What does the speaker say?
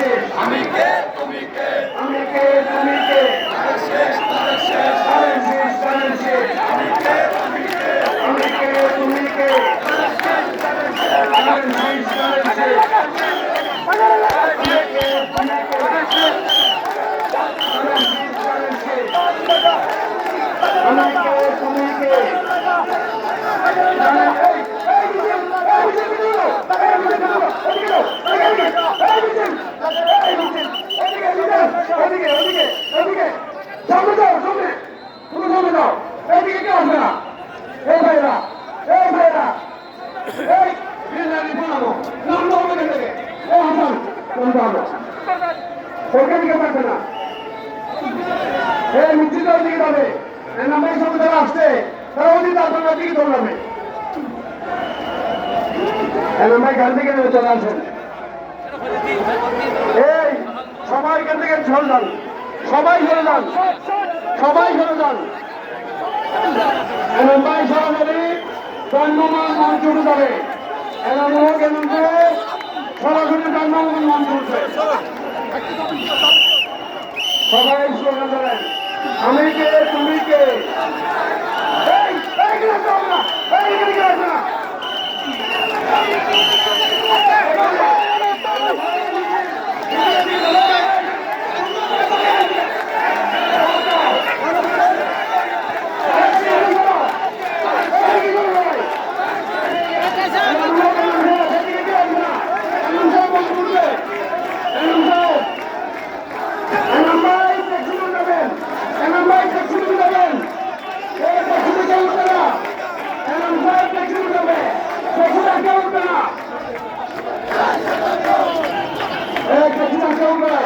শেষ আমি কে তুমি কে আমি কে তুমি কে তারা শেষ তারা শেষ কারেন্ট শেষ কারেন্ট শেষ আমি কে তুমি কে আমি কে তুমি কে তারা শেষ তারা শেষ কারেন্ট শেষ কারেন্ট শেষ আমি কে তুমি কে কারেন্ট শেষ কারেন্ট শেষ আমি কে তুমি কে আসছে তারা অতীত আপনার দিকে দৌড়াবে ভাই গান থেকে চলে আসেন এই সবাই এখান থেকে চলে যান সবাই চলে যান সবাই চলে যান ভাই সরাসরি জন্মমান মঞ্চ উঠে যাবে এনামূলক কেমন করে সরাসরি জন্মমান মঞ্চ উঠবে সবাই স্লোগান দেবেন আমি কে তুমি কে Hey,